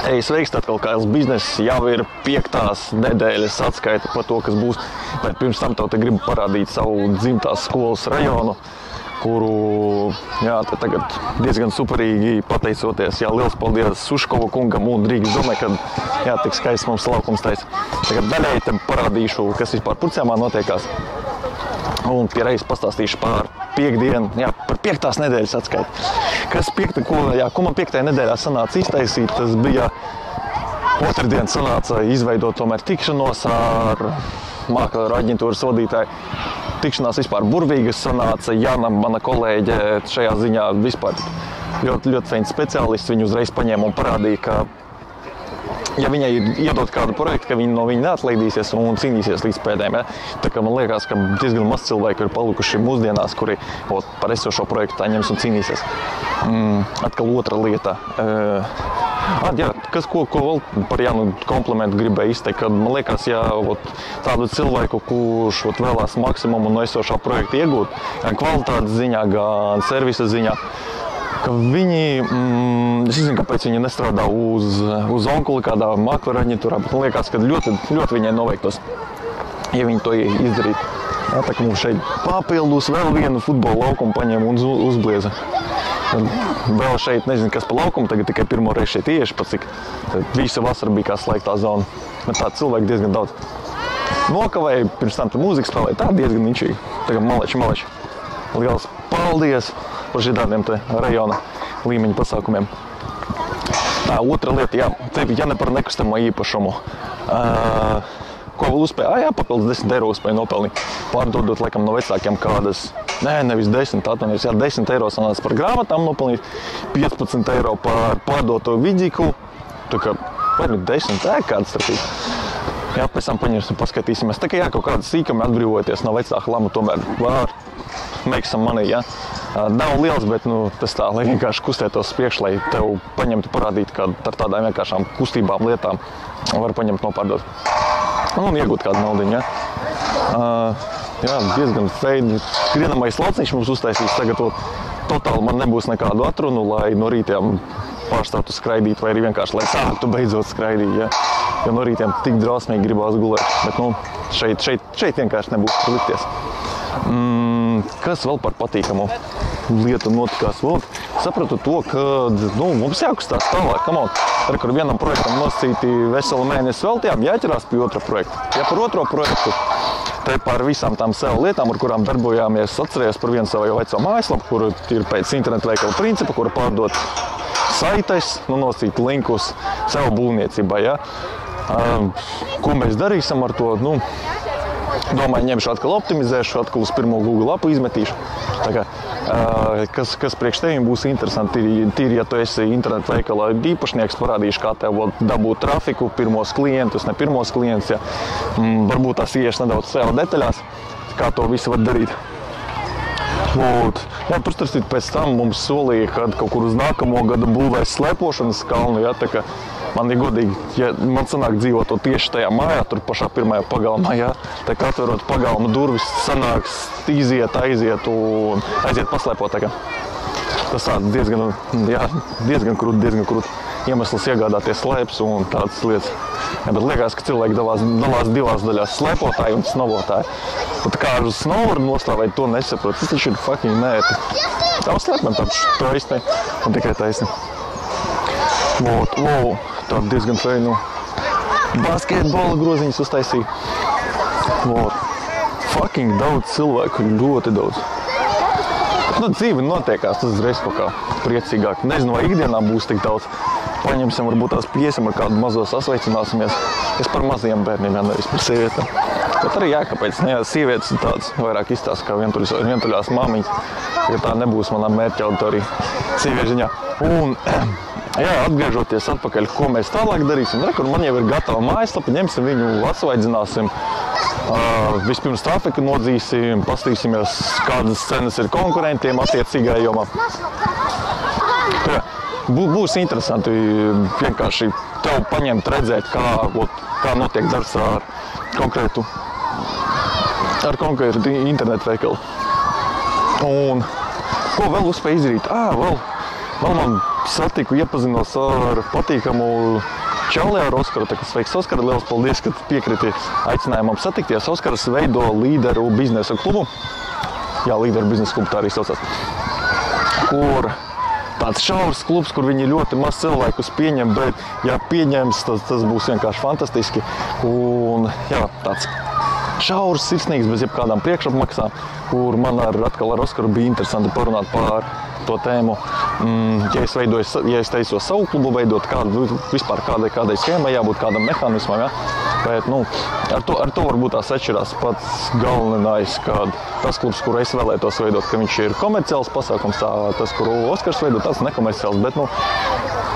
Sveiks, atkal Kails bizness, jau ir 5. nedēļas atskaita par to, kas būs. Bet pirms tam tev te gribu parādīt savu dzimtās skolas rajonu, kuru, tagad diezgan superīgi pateicoties. Liels paldies Suškova kungam un Rīgas domē, kad, tik skaists mums laukums taisa. Tagad daļai te parādīšu, kas vispār Purcēmā notiekās. Un piereiz pastāstīšu par piekdienu, par 5. nedēļas atskaitu. Ko man 5. nedēļā sanāca iztaisīt, tas bija otrdien sanāca izveidot tomēr tikšanos ar mākslinieka aģentūras vadītāju. Tikšanās vispār burvīgas sanāca. Jana, mana kolēģe, šajā ziņā vispār ļoti feins speciālists. Viņu uzreiz paņēma un parādīja, ka ja viņai iedot kādu projektu, ka viņi no viņa neatlaidīsies un cīnīsies līdz pēdējiem. Tā kā man liekas, ka diezgan maz cilvēku ir palikuši mūsdienās, kuri par esošo projektu tā ņems un cīnīsies. Atkal otra lieta. Ko vēl par Jānu komplimentu gribēju izteikt, kad man liekas, tādu cilvēku, kurš vēlās maksimumu no esošā projekta iegūt, gan kvalitātes ziņā, gan servisa ziņā, ka viņi, es nezinu, kāpēc viņi nestrādā uz onkuli kādā mākslinieka aģentūrā, bet man liekas, ka ļoti viņai noveiktos, ja viņi to izdarītu. Tā kā mums šeit papildus vēl vienu futbola laukumu paņem un uzblieza. Vēl šeit, nezinu, kas pa laukumu, tagad tikai pirmo reizi šeit ieši, pat cik visa vasara bija kā slēgtā zona. Bet tā cilvēku diezgan daudz. Nokavēja, pirms tam mūzika spēlēja, tā diezgan ničīgi. Tagad maleči. Liels paldies par šitādiem te rajona līmeņa pasākumiem. Otra lieta, ja ne par nekustamo īpašumu. Ko vēl uzspēja? Papildus 10 eiro uzspēja nopelnīt. Pārdodot, laikam, no vecākiem kādas, nevis 10, atvainojos, 10 eiro sanāca par grāmatām nopelnīt, 15 eiro par pārdoto vidziku. Tā kā, vai nu 10, kādas starpība. Pēc tam paņemsim, paskatīsimies. Tā kā kaut kāda sīkami atbrīvoties no vecāka lama, tomēr var make some money, Nav liels, bet tas tā, lai vienkārši kustētos priekš, lai tev paņemtu parādīt, ka ar tādām vienkāršām kustībām lietām var paņemt nopārdot. Un iegūt kādu naudiņu, diezgan feini. Skrienamais lauciņš mums uztaisīs tagad, totāli man nebūs nekādu atrunu, lai no rītiem pārstātu skraidīt, vai arī vienkārši, lai sāktu beidzot skraidīt, Jo no rītiem tik drausmīgi gribās gulēt, bet šeit vienkārši nebūs kur likties. Kas vēl par patīkamu lietu notikās? Sapratu to, ka mums jākustās tālāk. Kur vienam projektam nosacīti veselu mēnesi veltījām, jāķerās pie otra projekta. Par otro projektu, te par visām tām sev lietām, ar kurām darbojāmies, atcerējos par vienu savu veco mājaslapu, kuru ir pēc internetu veikala principa, kura pārdot saites, nosacīt linkus sev būvniecībai. Ko mēs darīsim ar to? Domāju, ņemšu atkal optimizēšu, atkal uz pirmo Google lapu izmetīšu. Tā kā, kas priekš tevim būs interesanti, tīri, ja tu esi internetu veikala īpašnieks, parādīšu, kā tev dabūt trafiku, pirmos klientus, ne pirmos klientus, varbūt tās iešu nedaudz sev detaļās, kā to visu var darīt. Pastarstīt pēc tam mums solīja, kad kaut kur uz nākamo gadu būvēs slēpošanas kalnu, tā kā man ir godīgi, ja man sanāk dzīvot tieši tajā mājā, tur pašā pirmajā pagalmā, tā kā atverot pagalma durvis, sanāks aiziet un aiziet paslēpot. Tas diezgan krūti iemesls iegādāties slēpes un tādas lietas. Bet liekas, ka cilvēki dalās divās daļās, slēpotāji un snovotāji. Bet kā ar snovu nostāvēt, to nesaprot. Tas taču ir fucking nēti. Tā slēpēm tādu taisni un tikai taisni. Tādu diezgan feinu basketbola groziņus uztaisīja. Fucking daudz cilvēku, ļoti daudz. Dzīve notiekās, tas uzreiz kaut kā priecīgāk. Nezinu, vai ikdienā būs tik daudz. Paņemsim, varbūt tās piesim ar kādu mazo sasveicināsimies. Es par mazajiem bērniem, nevis par sievietēm. Bet arī kāpēc sievietes ir tādas vairāk izstāsta kā vientuļās māmiņas, ja tā nebūs manā mērķa auditorija sieviešu ziņā. Un atgriežoties atpakaļ, ko mēs tālāk darīsim, kur man jau ir gatava mājaslapa, ņemsim viņu, atsvaidzināsim, vispirms trafiku nodzīsim, pastīsimies, kādas cenas ir konkurentiem attiecīgajā jomā. Būs interesanti vienkārši tev paņemt, redzēt, kā notiek darbs ar konkrētu internetu veikalu. Un ko vēl uzspēja izdarīt? Man satiku, iepazinos ar patīkamu čali ar Oskaru. Tā kā sveiks, Oskar, liels paldies, ka piekriti aicinājumam satikties. Oskars veido Līderu biznesa klubu. Jā, Līderu biznesa klubu tā arī saucās. Kur tāds šaurs klubs, kur viņi ļoti maz cilvēkus pieņem, bet, ja pieņems, tas būs vienkārši fantastiski. Un, jā, tāds šaurs, sirsnīgs, bez jebkādām priekšapmaksām, kur man atkal ar Oskaru bija interesanti parunāt par to tēmu. Ja es teicu savu klubu veidot, vispār kādai schēmai jābūt, kādam mehānismam, ja? Bet, ar to varbūt tās atšķirās pats galvenais, kad tas klubs, kuru es vēlētos veidot, ka viņš ir komerciāls pasākums, tas, kuru Oskars veido, tas nekomerciāls, bet,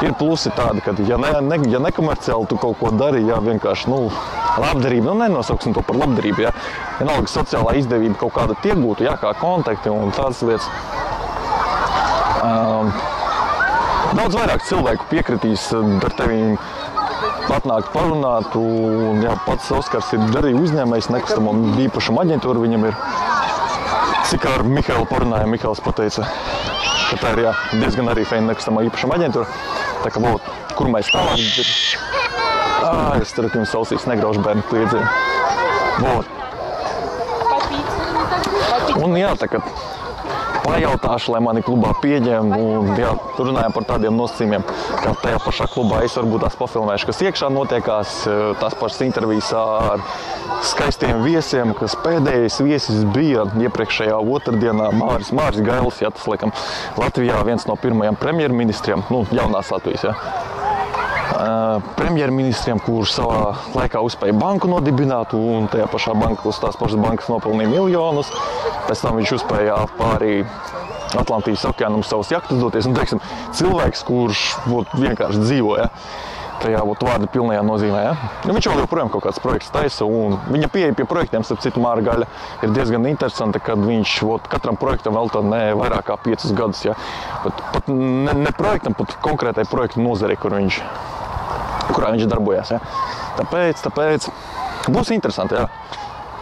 ir plusi tādi, ka, ja nekomerciāli tu kaut ko dari, ja vienkārši, labdarība, nenosauksim to par labdarību, ja? Vienalga sociālā izdevība kaut kāda iegūtu, ja, kā kontakti un tādas lietas. Daudz vairāk cilvēku piekritīs ar tevi atnākt parunāt, un jā, pats Oskars ir arī uzņēmējs nekustamo īpašumu aģentūru, viņam ir, cik ar Mihailu parunāja, Mihails pateica, ka tā ir diezgan arī feina nekustamo īpašumu aģentūra, tā kā kur mēs tālāk ir. Es ceru, ka jums ausīs negrauž bērnu kliedzienu. Un jā, tā kā pajautāšu, lai mani klubā pieņem, un jā, runājam par tādiem nosacījumiem, ka tajā pašā klubā es varbūt tās pafilmēšu, kas iekšā notiekās, tās pašas intervijas ar skaistiem viesiem, kas pēdējais viesis bija iepriekšējā otrdienā Māris Gailis, jā, tas laikam Latvijā viens no pirmajiem premjerministriem, jaunās Latvijas, jā. Premjerministriem, kurš savā laikā uzspēja banku nodibināt, un tajā pašā banka uz tās pašas bankas nopelnīja miljonus. Pēc tam viņš uzspēja pāri Atlantijas okeānam savus jahtas doties. Un, teiksim, cilvēks, kurš vienkārši dzīvo, ja, tajā vārda pilnajā nozīmē. Ja. Viņš vēl joprojām kaut kāds projekts taisa, un viņa pieeja pie projektiem, starp citu, Māra Gaļa, ir diezgan interesanta, kad viņš katram projektam veltā ne vairāk kā 5 gadus. Ja. Pat ne projektam, pat konkrētai projektu nozarei, kurā viņš darbojās. Ja. Tāpēc būs interesanti, ja,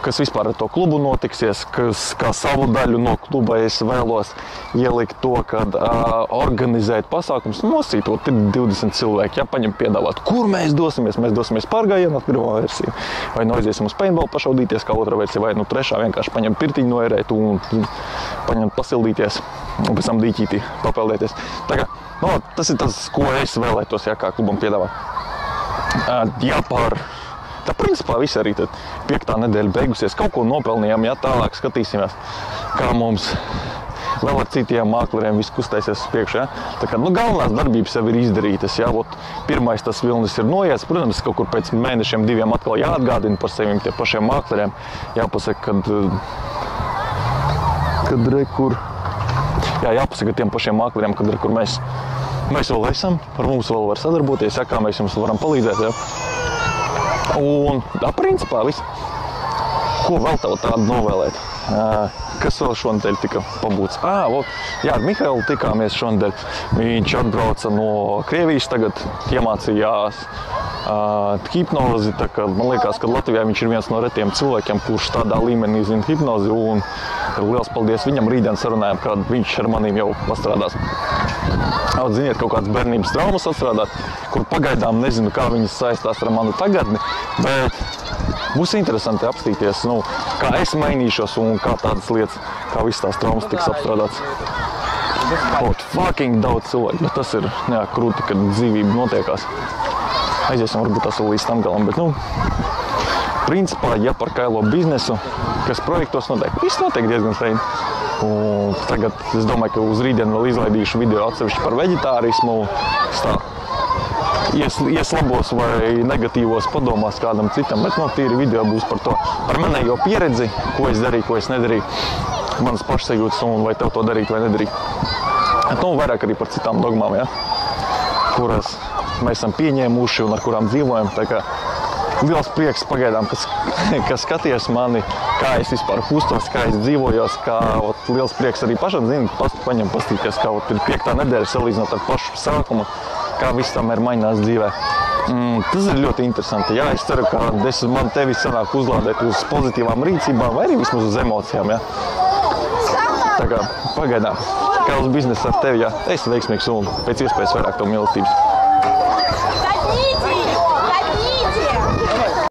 kas vispār ar to klubu notiksies, kā savu daļu no kluba es vēlos ielikt to, kad organizēt pasākums, nosītot 20 cilvēki, ja, paņem piedāvāt, kur mēs dosimies. Mēs dosimies pārgājienā, pirmā versija, vai aiziesim uz paintball pašaudīties, kā otra versija, vai trešā vienkārši paņem pirtiņu noērēt un paņem pasildīties, un pēc tam dīķītī papeldēties. Tā kā, tas ir tas, ko es vēlētos, ja, kā klubam piedāvāt. Tā principā viss arī tad 5. nedēļa beigusies, kaut ko nopelnījām, ja tālāk skatīsimies, kā mums vēl ar citiem mākleriem viss kustēsies uz priekšu. Ja? Tā kā, galvenās darbības jau ir izdarītas. Ja? Pirmais tas vilnis ir noies, protams, kaut kur pēc mēnešiem 2 atkal jāatgādina par sevim tie pašiem mākleriem. Jāpasaka, jāpasaka tiem pašiem mākleriem, kur mēs vēl esam, ar mums vēl var sadarboties, ja? Kā mēs jums varam palīdzēt. Ja? Un, principā, viss. Ko vēl tev tādu novēlēt? Kas vēl šonadēļ tika pabūts? Ar Mihailu tikāmies šonadēļ. Viņš atbrauca no Krievijas, tagad iemācījās hipnozi. Man liekas, ka Latvijā viņš ir viens no retiem cilvēkiem, kurš tādā līmenī zina hipnozi. Un liels paldies viņam. Rītdien sarunājām, kad viņš ar manīm jau pastrādās. Ziniet, kaut kādas bērnības traumas atstrādāt, kur pagaidām nezinu, kā viņas saistās ar manu tagadni, bet būs interesanti apstīties, kā es mainīšos un kā tādas lietas, kā visas tās traumas tiks apstrādāts. Fucking daudz cilvēku, bet tas ir krūti, kad dzīvība notiekās. Aiziesim varbūt tas vēl līdz tam galam, bet, principā, ja par kailo biznesu, kas projektos notiek, viss notiek diezgan feini. Un tagad es domāju, ka uz rītdienu vēl izlaidīšu video atsevišķi par veģetārismu. Ies labos vai negatīvos padomās kādam citam, bet tīri video būs par to. Par manējo pieredzi, ko es darīju, ko es nedarīju, manas pašsajūtas un vai tev to darīt vai nedarīt. Vairāk arī par citām dogmām, ja, kuras mēs esam pieņēmuši un ar kurām dzīvojam. Tā kā liels prieks pagaidām, ka skaties mani, kā es vispār kustos, kā es dzīvojos, kā liels prieks arī pašam, paņem pastīties, kā ir 5. nedēļa salīdzinot ar pašu sākumu, kā viss tam ir mainās dzīvē. Tas ir ļoti interesanti. Jā, es ceru, ka man tevi sanāk uzlādēt uz pozitīvām rīcībām vai arī vismaz uz emocijām. Ja? Tā kā pagaidām. kā uz biznesu ar tevi, ja esi veiksmīgs un pēc iespējas vairāk tev mīlestības.